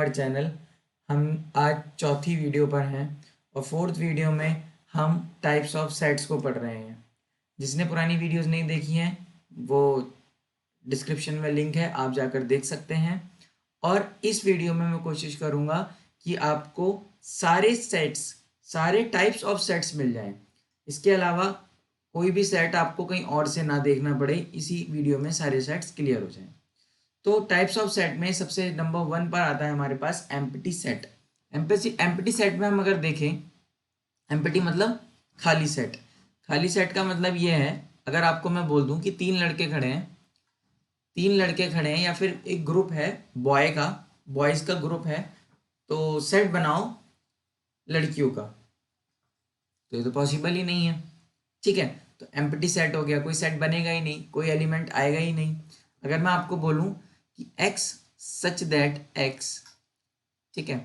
Our channel. हम आज चौथी वीडियो पर हैं और फोर्थ वीडियो में हम टाइप्स ऑफ सेट्स को पढ़ रहे हैं। जिसने पुरानी वीडियोस नहीं देखी हैं वो डिस्क्रिप्शन में लिंक है, आप जाकर देख सकते हैं। और इस वीडियो में मैं कोशिश करूँगा कि आपको सारे सेट्स, सारे टाइप्स ऑफ सेट्स मिल जाएं। इसके अलावा कोई भी सेट आपको कहीं और से ना देखना पड़े, इसी वीडियो में सारे सेट्स क्लियर हो जाएं। तो टाइप्स ऑफ सेट में सबसे नंबर 1 पर आता है हमारे पास एम्प्टी सेट। एम्प्टी सेट में हम अगर देखें, एम्प्टी मतलब खाली सेट। खाली सेट का मतलब ये है, अगर आपको मैं बोल दूं कि तीन लड़के खड़े हैं या फिर एक ग्रुप है बॉयज़ का ग्रुप है, तो सेट बनाओ लड़कियों का, तो ये तो पॉसिबल ही नहीं है। ठीक है, तो एम्प्टी सेट हो गया, कोई सेट बनेगा ही नहीं, कोई एलिमेंट आएगा ही नहीं। अगर मैं आपको बोलूं कि x सच दैट x, ठीक है,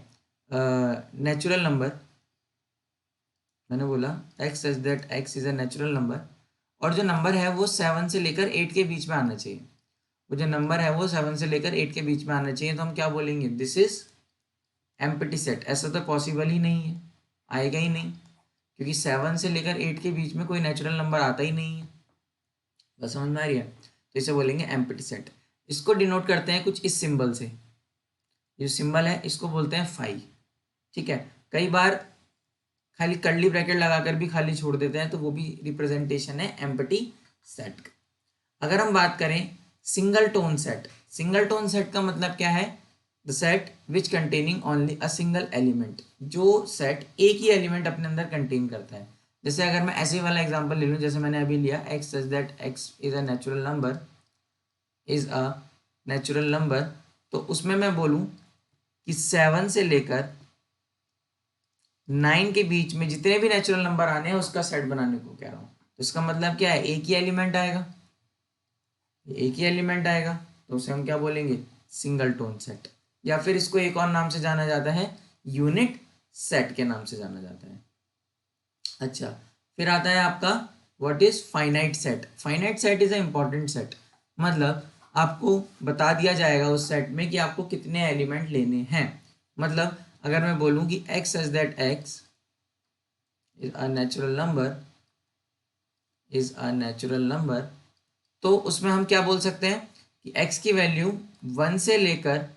नेचुरल नंबर, मैंने बोला x such that x is a natural number, और जो नंबर है वो 7 से लेकर 8 के बीच में आना चाहिए। वो जो नंबर है वो 7 से लेकर 8 के बीच में आना चाहिए, तो हम क्या बोलेंगे, दिस इज एम्प्टी सेट। ऐसा तो पॉसिबल ही नहीं है, आएगा ही नहीं, क्योंकि 7 से लेकर 8 के बीच में कोई नेचुरल नंबर आता ही नहीं है। बस समझ में आ रही है? तो इसे बोलेंगे एम्प्टी सेट। इसको डिनोट करते हैं कुछ इस सिंबल से। जो सिंबल है इसको बोलते हैं फाई। ठीक है, कई बार खाली कर्ली ब्रैकेट लगाकर भी खाली छोड़ देते हैं, तो वो भी रिप्रेजेंटेशन है एम्प्टी सेट का। अगर हम बात करें single tone set, single tone set का मतलब क्या है, the set which containing only a single element. जो सेट एक ही एलिमेंट अपने अंदर कंटेन करता है। जैसे अगर मैं ऐसे वाला एग्जांपल ले लूँ, जैसे मैंने अभी लिया, x such that x is a natural number, तो उसमें मैं बोलूँ कि 7 से लेकर 9 के बीच में जितने भी नेचुरल नंबर आने हैं उसका सेट बनाने को कह रहा हूँ। तो इसका मतलब क्या है, एक ही एलिमेंट आएगा, तो उसे हम क्या बोलेंगे, सिंगल टोन सेट, या फिर इसको एक और नाम से जाना जाता है, यूनिट सेट के नाम से जाना जाता है। अच्छा, फिर आता है आपका what is finite set. Finite set is a important set, मतलब आपको बता दिया जाएगा उस सेट में कि आपको कितने एलिमेंट लेने हैं। मतलब अगर मैं बोलूं कि x such that x is a natural number, तो उसमें हम क्या बोल सकते हैं कि x की वैल्यू 1 से लेकर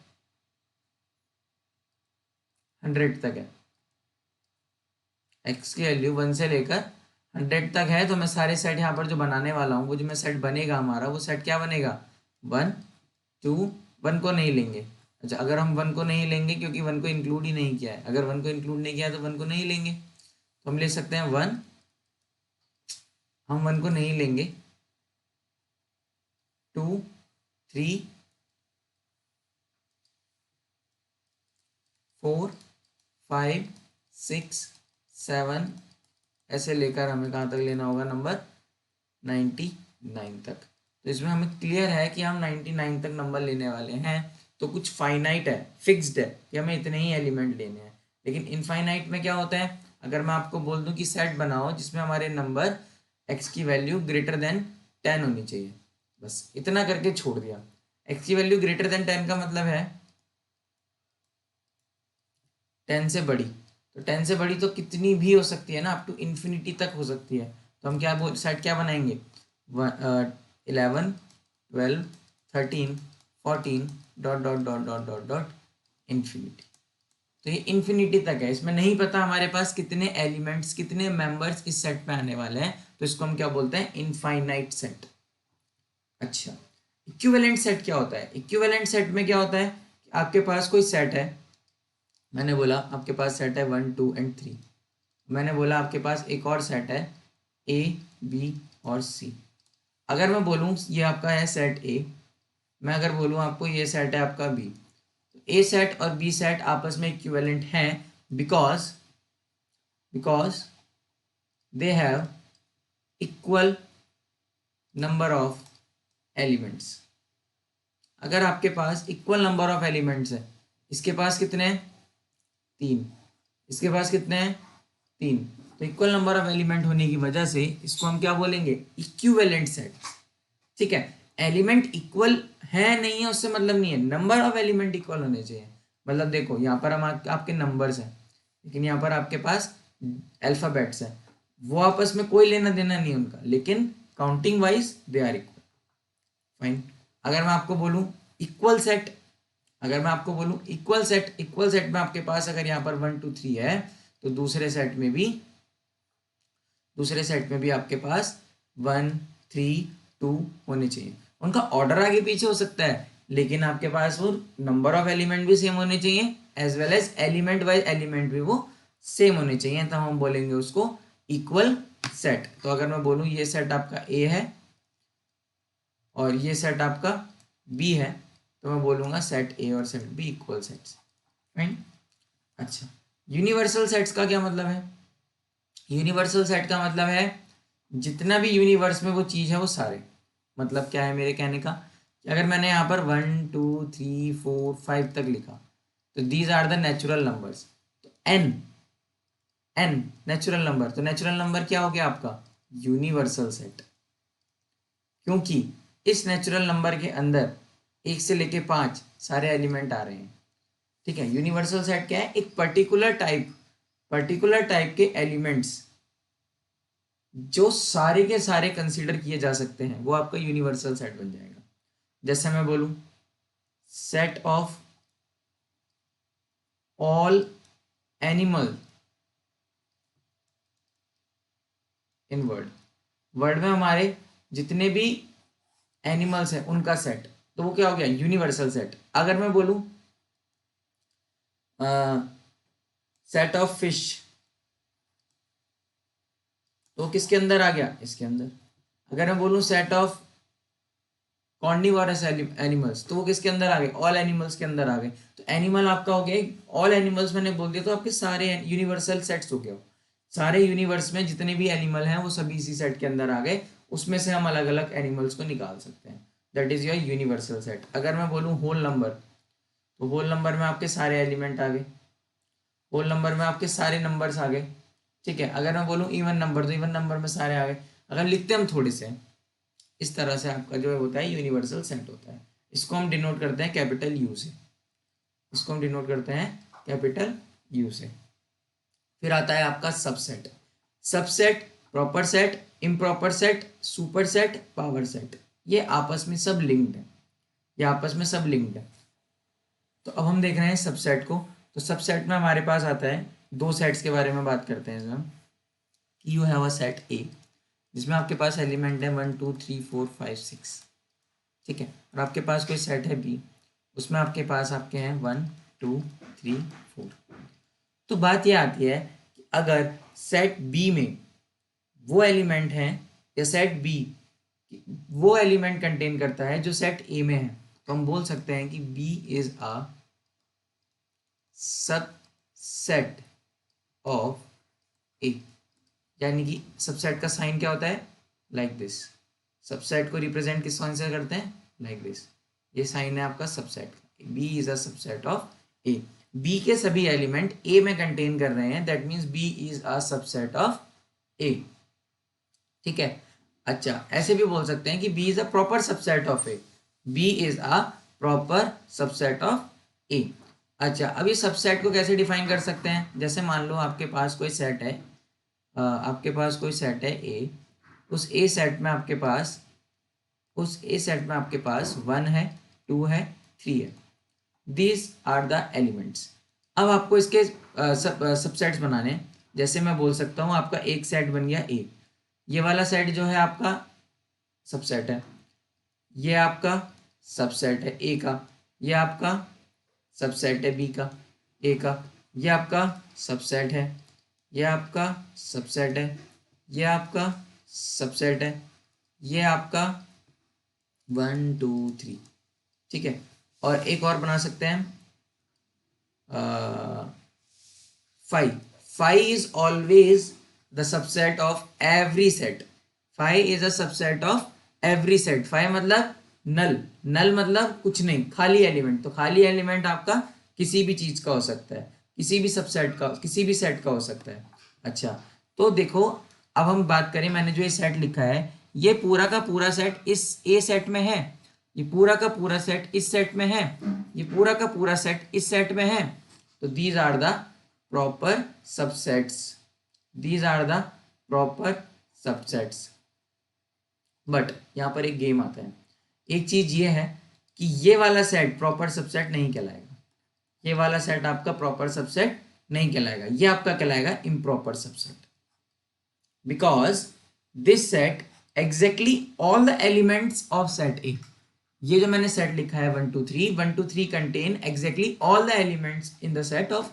100 तक है। x की वैल्यू 1 से लेकर 100 तक है, तो मैं सारे सेट यहाँ पर जो बनाने वाला हूँ, वो जो मैं सेट बनेगा हमारा, वो सेट क्या बनेगा, 1 2, 1 को नहीं लेंगे। अच्छा, अगर हम 1 को नहीं लेंगे क्योंकि 1 को इंक्लूड ही नहीं किया है, अगर 1 को इंक्लूड नहीं किया है तो 1 को नहीं लेंगे, तो हम ले सकते हैं 1, हम 1 को नहीं लेंगे, 2 3 4 5 6 7, ऐसे लेकर हमें कहाँ तक लेना होगा, नंबर 99 तक। तो इसमें हमें क्लियर है कि हम 99 तक नंबर लेने वाले हैं। तो कुछ फाइनाइट है, फिक्स्ड है कि हमें इतने ही एलिमेंट लेने हैं। लेकिन इनफाइनाइट में क्या होता है, अगर मैं आपको बोल दूं कि सेट बनाओ जिसमें हमारे नंबर x की वैल्यू ग्रेटर देन 10 होनी चाहिए, बस इतना करके छोड़ दिया। x की वैल्यू ग्रेटर देन 10 का मतलब है 10 से बड़ी, तो 10 से बड़ी तो कितनी भी हो सकती है ना, अप टू इन्फिनिटी तक हो सकती है। तो हम क्या सेट क्या बनाएंगे, 11 12 13 14 dot dot dot dot dot dot infinity. तो ये इन्फिनिटी तक है, इसमें नहीं पता हमारे पास कितने एलिमेंट्स, कितने मेंबर्स इस सेट पे आने वाले हैं, तो इसको हम क्या बोलते हैं, इनफाइनाइट सेट। अच्छा, इक्विवेलेंट सेट क्या होता है, इक्विवेलेंट सेट में क्या होता है, आपके पास कोई सेट है, मैंने बोला आपके पास सेट है 1 2 एंड 3, मैंने बोला आपके पास एक और सेट है A B और C। अगर मैं बोलूँ ये आपका है सेट A, मैं अगर बोलूँ आपको ये सेट है आपका B, तो A सेट और B सेट आपस में इक्विवेलेंट हैं, because they have equal number of elements. अगर आपके पास इक्वल नंबर ऑफ एलिमेंट्स है, इसके पास कितने हैं 3, इसके पास कितने हैं 3, तो इक्वल नंबर ऑफ एलिमेंट होने की वजह से इसको हम क्या बोलेंगे, इक्विवेलेंट सेट। ठीक है, एलिमेंट इक्वल है नहीं है उससे मतलब नहीं है, नंबर ऑफ एलिमेंट इक्वल होने चाहिए। मतलब देखो यहाँ पर हम आपके नंबर्स हैं, लेकिन यहाँ पर आपके पास अल्फ़ाबेट्स हैं, वो आपस में कोई लेना देना नहीं उनका, लेकिन counting wise they are equal. Fine. अगर मैं आपको बोलूँ इक्वल सेट, अगर मैं आपको बोलूँ इक्वल सेट, इक्वल सेट में आपके पास अगर यहाँ पर 1 2 3 है, तो दूसरे सेट में भी आपके पास 1 3 2 होने चाहिए। उनका ऑर्डर आगे पीछे हो सकता है, लेकिन आपके पास वो नंबर ऑफ एलिमेंट भी सेम होने चाहिए, as well as element wise element भी वो सेम होने चाहिए, तब हम बोलेंगे उसको इक्वल सेट। तो अगर मैं बोलूँ ये सेट आपका ए है और ये सेट आपका बी है, तो मैं बोलूँगा सेट ए और set B equal sets. Fine. अच्छा, यूनिवर्सल सेट्स का क्या मतलब है? यूनिवर्सल सेट का मतलब है जितना भी यूनिवर्स में वो चीज़ है वो सारे, मतलब क्या है मेरे कहने का कि अगर मैंने यहाँ पर 1 2 3 4 5 तक लिखा, तो these are the natural numbers. तो एन नेचुरल नंबर, तो नेचुरल नंबर क्या हो गया आपका? Universal set. क्योंकि इस नेचुरल नंबर के अंदर 1 से लेके 5 सारे एलिमेंट आ रहे हैं। ठीक है, यूनिवर्सल सेट क्या है? एक पर्टिकुलर टाइप के एलिमेंट्स जो सारे के सारे कंसीडर किए जा सकते हैं, वो आपका यूनिवर्सल सेट बन जाएगा। जैसे मैं बोलूं set of all animal in word में हमारे जितने भी एनिमल्स हैं उनका सेट, तो वो क्या हो गया? Universal set. अगर मैं बोलूं सेट ऑफ फिश, तो किसके अंदर आ गया? इसके अंदर। अगर मैं बोलूं सेट ऑफ कॉर्निवोरस एनिमल्स, तो वो किसके अंदर आ गए? ऑल एनिमल्स के अंदर आ गए। तो एनिमल आपका हो गया, ऑल एनिमल्स मैंने बोल दिया तो आपके सारे यूनिवर्सल सेट्स हो गए। सारे यूनिवर्स में जितने भी एनिमल हैं वो सभी इसी सेट के अंदर आ गए, उसमें से हम अलग अलग एनिमल्स को निकाल सकते हैं। That is your universal set. अगर मैं बोलूँ होल नंबर, तो होल नंबर में आपके सारे एलिमेंट आ गए, होल नंबर में आपके सारे नंबर्स आ गए। ठीक है, अगर मैं बोलूँ इवन नंबर, तो इवन नंबर में सारे आ गए। अगर लिखते हम थोड़े से, इस तरह से आपका जो होता है यूनिवर्सल सेट होता है। इसको हम डिनोट करते हैं कैपिटल यू से, इसको हम डिनोट करते हैं कैपिटल यू से। फिर आता है आपका subset. Subset, proper set, improper set, super set, power set, ये आपस में सब लिंक्ड है, ये आपस में सब लिंक्ड है। तो अब हम देख रहे हैं सबसेट को। तो सबसेट में हमारे पास आता है, दो सेट्स के बारे में बात करते हैं हम। यू हैव अ सेट ए जिसमें आपके पास एलिमेंट है 1 2 3 4 5 6। ठीक है, और आपके पास कोई सेट है बी, उसमें आपके पास आपके हैं 1 2 3 4। तो बात ये आती है कि अगर सेट बी में वो एलिमेंट हैं, या सेट बी वो एलिमेंट कंटेन करता है जो सेट ए में है, तो हम बोल सकते हैं कि B is a subset of A. यानी कि सबसेट का साइन क्या होता है? Like this. सबसेट को रिप्रेजेंट किस साइन से करते हैं? Like this. ये साइन है आपका सबसेट का। B is a subset of A. B के सभी एलिमेंट ए में कंटेन कर रहे हैं, that means B is a subset of A. ठीक है, अच्छा ऐसे भी बोल सकते हैं कि B is a proper subset of A. B is a proper subset of A. अच्छा, अब ये सबसेट को कैसे डिफाइन कर सकते हैं? जैसे मान लो आपके पास कोई सेट है, आपके पास कोई सेट है ए, उस ए सेट में आपके पास 1 है, 2 है, 3 है। These are the elements. अब आपको इसके सबसेट्स बनाने हैं। जैसे मैं बोल सकता हूँ आपका एक सेट बन गया ए, ये वाला सेट जो है आपका सबसेट है, ये आपका सबसेट है ए का, ये आपका सबसेट है बी का ए का, ये आपका सबसेट है, ये आपका सबसेट है, ये आपका सबसेट है, ये आपका 1 2 3। ठीक है, और एक और बना सकते हैं 5 is always the subset of every set. 5 is a subset of every set. 5 मतलब नल मतलब कुछ नहीं, खाली एलिमेंट। तो खाली एलिमेंट आपका किसी भी चीज का हो सकता है, किसी भी सबसेट का, किसी भी सेट का हो सकता है। अच्छा, तो देखो अब हम बात करें, मैंने जो ये सेट लिखा है ये पूरा का पूरा सेट इस ए सेट में है, ये पूरा का पूरा सेट इस सेट में है, ये पूरा का पूरा सेट इस सेट में है, तो these are the proper subsets, these are the proper subsets. But यहाँ पर एक गेम आता है, एक चीज ये है कि ये वाला सेट प्रॉपर सबसेट नहीं कहलाएगा, ये वाला सेट आपका प्रॉपर सबसेट नहीं कहलाएगा, ये आपका कहलाएगा improper subset, because this set exactly all the elements of set ए। ये जो मैंने सेट लिखा है 1 2 3, 1 2 3 contain exactly all the elements in the set of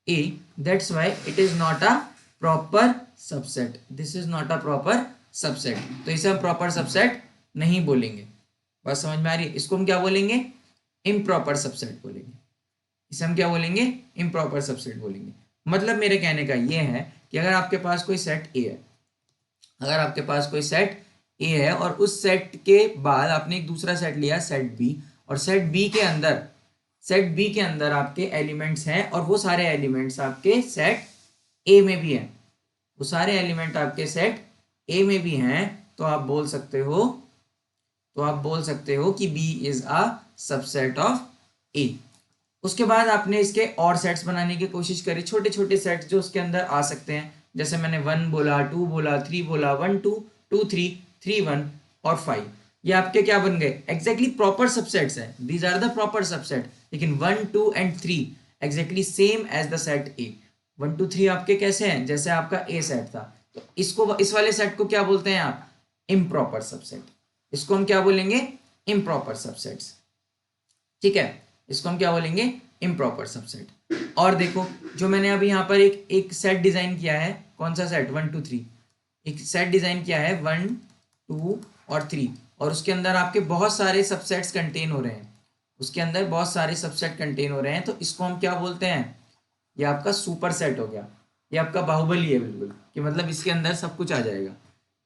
A, that's why it is not a proper subset, this is not a proper subset. तो इसे हम proper subset नहीं बोलेंगे, बात समझ में आ रही है? इसको हम क्या बोलेंगे? इम्प्रॉपर सबसेट बोलेंगे, इसे हम क्या बोलेंगे? इम्प्रॉपर सबसेट बोलेंगे। मतलब मेरे कहने का ये है कि अगर आपके पास कोई सेट ए है, अगर आपके पास कोई सेट ए है और उस सेट के बाद आपने एक दूसरा सेट लिया सेट बी, और सेट बी के अंदर आपके एलिमेंट्स हैं और वो सारे एलिमेंट्स आपके सेट ए में भी हैं, वो सारे एलिमेंट आपके सेट ए में भी हैं, तो आप बोल सकते हो कि B is a subset of A. उसके बाद आपने इसके और सेट्स बनाने की कोशिश करी, छोटे छोटे सेट्स जो उसके अंदर आ सकते हैं, जैसे मैंने 1 बोला, 2 बोला, 3 बोला, 1 2 2 3 3 1 और 5, ये आपके क्या बन गए? एग्जैक्टली प्रॉपर सबसेट्स हैं, these are the proper subset. लेकिन 1 2 and 3 exactly same as the set A. 1 2 3 आपके कैसे हैं? जैसे आपका ए सेट था, तो इसको, इस वाले सेट को क्या बोलते हैं आप? Improper subset. इसको हम क्या बोलेंगे? इम्प्रॉपर सबसेट्स, ठीक है, इसको हम क्या बोलेंगे? Improper subset. और देखो, जो मैंने अभी यहाँ पर एक सेट डिजाइन किया है, कौन सा सेट? 1 2 3, एक सेट डिजाइन किया है 1 2 और 3, और उसके अंदर आपके बहुत सारे सबसेट्स कंटेन हो रहे हैं, उसके अंदर बहुत सारे सबसेट कंटेन हो रहे हैं, तो इसको हम क्या बोलते हैं? ये आपका सुपर सेट हो गया, ये आपका बाहुबली है बिल्कुल, कि मतलब इसके अंदर सब कुछ आ जाएगा,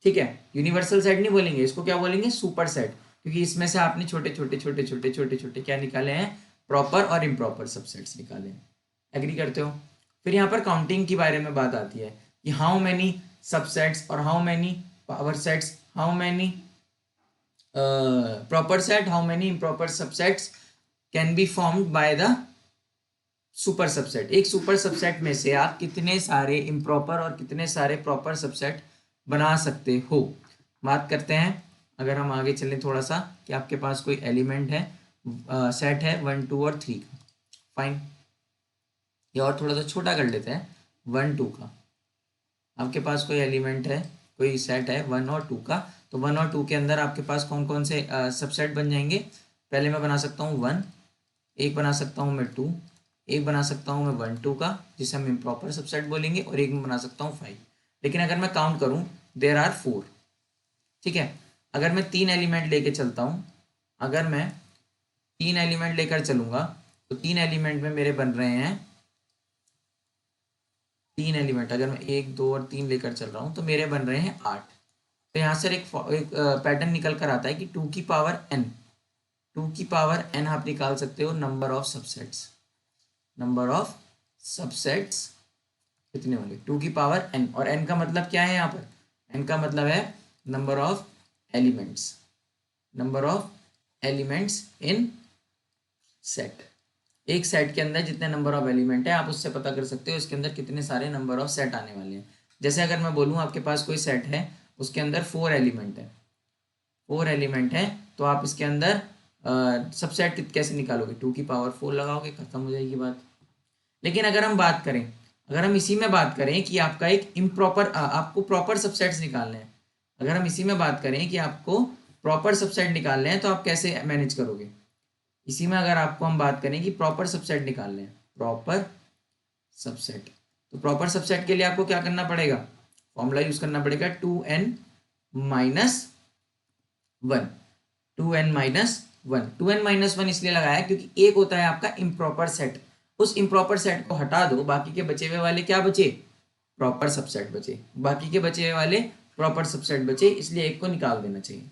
ठीक है। यूनिवर्सल सेट नहीं बोलेंगे इसको, क्या बोलेंगे? सुपर सेट, क्योंकि इसमें से आपने छोटे छोटे क्या निकाले हैं? प्रॉपर और इम्प्रॉपर सबसेट्स निकाले हैं। एग्री करते हो? फिर यहाँ पर काउंटिंग के बारे में बात आती है कि हाउ मैनी सबसेट्स और how many power sets, how many proper set, how many improper subsets can be formed by the super subset. एक सुपर सबसेट में से आप कितने सारे इम्प्रॉपर और कितने सारे प्रॉपर सबसेट बना सकते हो? बात करते हैं, अगर हम आगे चलें थोड़ा सा, कि आपके पास कोई एलिमेंट है, सेट है 1 2 और 3 का, फाइन, ये और थोड़ा सा छोटा कर लेते हैं, 1 2 का। आपके पास कोई एलिमेंट है, कोई सेट है 1 और 2 का, तो 1 और 2 के अंदर आपके पास कौन कौन से सबसेट बन जाएंगे? पहले मैं बना सकता हूँ 1, एक बना सकता हूँ मैं 2, एक बना सकता हूँ मैं 1 2 का, जिसे हम इम्प्रॉपर सबसेट बोलेंगे, और एक मैं बना सकता हूँ 5। लेकिन अगर मैं काउंट करूँ, देयर आर 4, ठीक है। अगर मैं 3 एलिमेंट लेके चलता हूँ, अगर मैं 3 एलिमेंट लेकर चलूंगा, तो 3 एलिमेंट में मेरे बन रहे हैं 3 एलिमेंट, अगर मैं 1 2 और 3 लेकर चल रहा हूँ, तो मेरे बन रहे हैं 8। तो यहाँ से एक पैटर्न निकल कर आता है कि 2 की पावर n, 2 की पावर n आप निकाल सकते हो number of subsets, number of subsets कितने होंगे? 2 की पावर n, और n का मतलब क्या है यहाँ पर? n का मतलब है number of elements, number of elements in set. एक सेट के अंदर जितने नंबर ऑफ एलिमेंट है, आप उससे पता कर सकते हो इसके अंदर कितने सारे नंबर ऑफ सेट आने वाले हैं। जैसे अगर मैं बोलूँ आपके पास कोई सेट है, उसके अंदर 4 एलिमेंट है, 4 एलिमेंट है, तो आप इसके अंदर सबसेट कैसे निकालोगे? 2 की पावर 4 लगाओगे, खत्म हो जाएगी बात। लेकिन अगर हम बात करें, अगर हम इसी में बात करें कि आपका एक इम्प्रॉपर, आपको प्रॉपर सबसेट्स निकालने हैं, अगर हम इसी में बात करें कि आपको प्रॉपर सबसेट निकालने हैं, तो आप कैसे मैनेज करोगे? इसी में अगर आपको हम बात करें कि प्रॉपर सबसेट निकालने हैं, प्रॉपर सबसेट, तो प्रॉपर सबसेट के लिए आपको क्या करना पड़ेगा? फॉर्मूला यूज करना पड़ेगा 2n minus 1, 2n minus 1। 2n minus 1 इसलिए लगाया क्योंकि एक होता है आपका इम्प्रॉपर सेट, उस इम्प्रॉपर सेट को हटा दो, बाकी के बचे हुए वाले क्या बचे? प्रॉपर सबसेट बचे, बाकी के बचे हुए वाले प्रॉपर सबसेट बचे, इसलिए एक को निकाल देना चाहिए।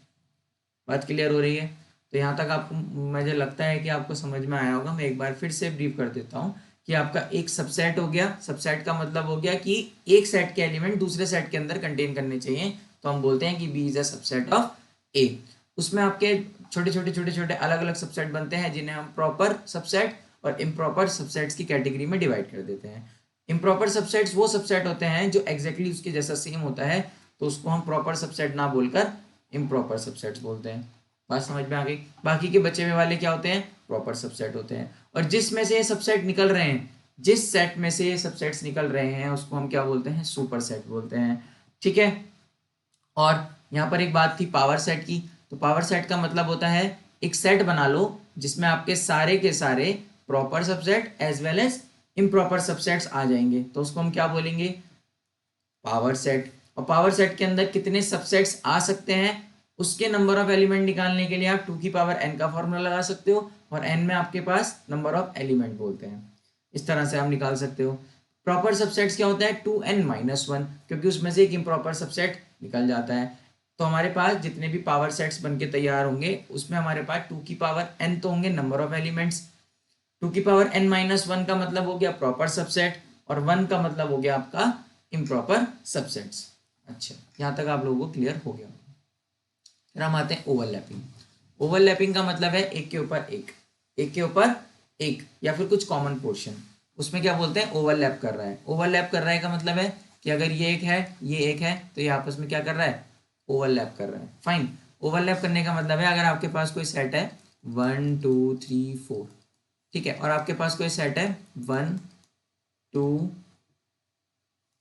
बात क्लियर हो रही है? तो यहाँ तक आपको, मुझे लगता है कि आपको समझ में आया होगा। मैं एक बार फिर से ब्रीफ कर देता हूँ कि आपका एक सबसेट हो गया, सबसेट का मतलब हो गया कि एक सेट के एलिमेंट दूसरे सेट के अंदर कंटेन करने चाहिए, तो हम बोलते हैं कि B is a subset of A. उसमें आपके छोटे छोटे छोटे छोटे अलग अलग सबसेट बनते हैं जिन्हें हम प्रॉपर सबसेट और इम्प्रॉपर सबसेट्स की कैटेगरी में डिवाइड कर देते हैं। इम्प्रॉपर सबसेट्स वो सबसेट होते हैं जो एग्जैक्टली उसके जैसा सेम होता है, तो उसको हम प्रॉपर सबसेट ना बोलकर इम्प्रॉपर सबसेट्स बोलते हैं। बात समझ में आ गई। बाकी के बचे हुए वाले क्या होते हैं, प्रॉपर सबसेट होते हैं। और जिसमें से ये सबसेट निकल रहे हैं, जिस सेट में से ये सबसेट्स निकल रहे हैं उसको हम क्या बोलते हैं, सुपर सेट बोलते हैं। ठीक है। और यहाँ पर एक बात थी पावर सेट की, तो पावर सेट का मतलब होता है एक सेट बना लो जिसमें आपके सारे के सारे proper subset as well as improper subsets आ जाएंगे, तो उसको हम क्या बोलेंगे, पावर सेट। और पावर सेट के अंदर कितने सबसेट्स आ सकते हैं, उसके नंबर ऑफ एलिमेंट निकालने के लिए आप 2 की पावर n का फॉर्मूला लगा सकते हो, और n में आपके पास नंबर ऑफ एलिमेंट बोलते हैं, इस तरह से आप निकाल सकते हो। प्रॉपर सबसेट्स क्या होता है, 2n-1, क्योंकि उसमें से एक इम्प्रॉपर सबसेट निकल जाता है। तो हमारे पास जितने भी पावर सेट्स बनके तैयार होंगे उसमें हमारे पास 2 की पावर n तो होंगे नंबर ऑफ एलिमेंट्स, 2 की पावर n-1 का मतलब हो गया प्रॉपर सबसेट, और 1 का मतलब हो गया आपका इम्प्रॉपर सबसेट्स। अच्छा, यहाँ तक आप लोगों को क्लियर हो गया। फिर हम आते हैं ओवरलैपिंग। ओवरलैपिंग का मतलब है एक के ऊपर एक, एक के ऊपर एक, या फिर कुछ कॉमन पोर्शन, उसमें क्या बोलते हैं, ओवरलैप कर रहा है। ओवरलैप कर रहा है का मतलब है कि अगर ये एक है ये एक है तो ये आपस में क्या कर रहा है, ओवरलैप कर रहा है। फाइन। ओवरलैप करने का मतलब है अगर आपके पास कोई सेट है 1 2 3 4, ठीक है, और आपके पास कोई सेट है 1 2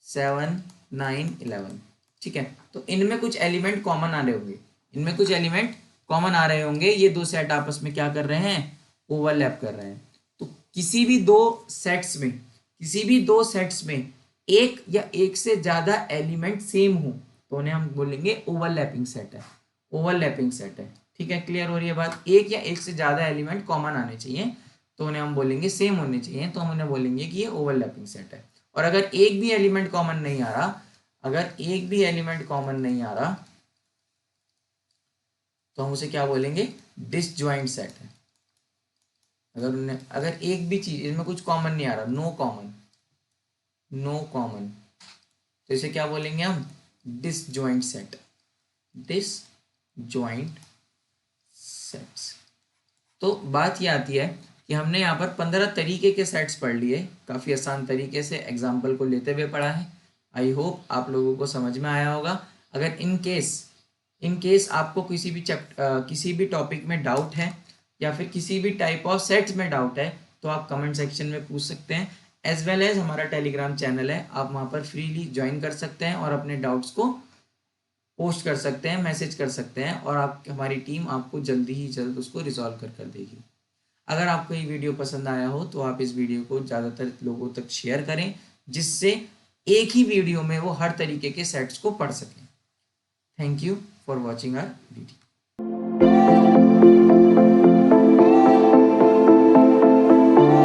7 9 11, ठीक है, तो इनमें कुछ एलिमेंट कॉमन आ रहे होंगे, इनमें कुछ एलिमेंट कॉमन आ रहे होंगे, ये दो सेट आपस में क्या कर रहे हैं, ओवरलैप कर रहे हैं। तो किसी भी दो सेट्स में, किसी भी दो सेट्स में एक या एक से ज्यादा एलिमेंट सेम हो तो उन्हें हम बोलेंगे ओवरलैपिंग सेट है, ओवरलैपिंग सेट है। ठीक है, क्लियर हो रही है बात। एक या एक से ज्यादा एलिमेंट कॉमन आने चाहिए तो उन्हें हम बोलेंगे, सेम होने चाहिए तो हम उन्हें बोलेंगे कि ये ओवरलैपिंग सेट है। और अगर एक भी एलिमेंट कॉमन नहीं आ रहा, अगर एक भी एलिमेंट कॉमन नहीं आ रहा तो हम उसे क्या बोलेंगे, डिसजॉइंट सेट है। अगर एक भी चीज इसमें कुछ कॉमन नहीं आ रहा, नो कॉमन, नो कॉमन, तो इसे क्या बोलेंगे हम, डिसजॉइंट सेट, डिसजॉइंट सेट्स। तो बात ये आती है कि हमने यहाँ पर 15 तरीके के सेट्स पढ़ लिए, काफ़ी आसान तरीके से एग्जाम्पल को लेते हुए पढ़ा है। आई होप आप लोगों को समझ में आया होगा। अगर इन केस आपको किसी भी टॉपिक में डाउट है या फिर किसी भी टाइप ऑफ सेट्स में डाउट है तो आप कमेंट सेक्शन में पूछ सकते हैं। एज वेल एज हमारा टेलीग्राम चैनल है, आप वहाँ पर फ्रीली ज्वाइन कर सकते हैं और अपने डाउट्स को पोस्ट कर सकते हैं, मैसेज कर सकते हैं, और आप हमारी टीम आपको जल्दी ही जल्द उसको रिजॉल्व कर देगी। अगर आपको ये वीडियो पसंद आया हो तो आप इस वीडियो को ज़्यादातर लोगों तक शेयर करें, जिससे एक ही वीडियो में वो हर तरीके के सेट्स को पढ़ सकें। Thank you for watching our video.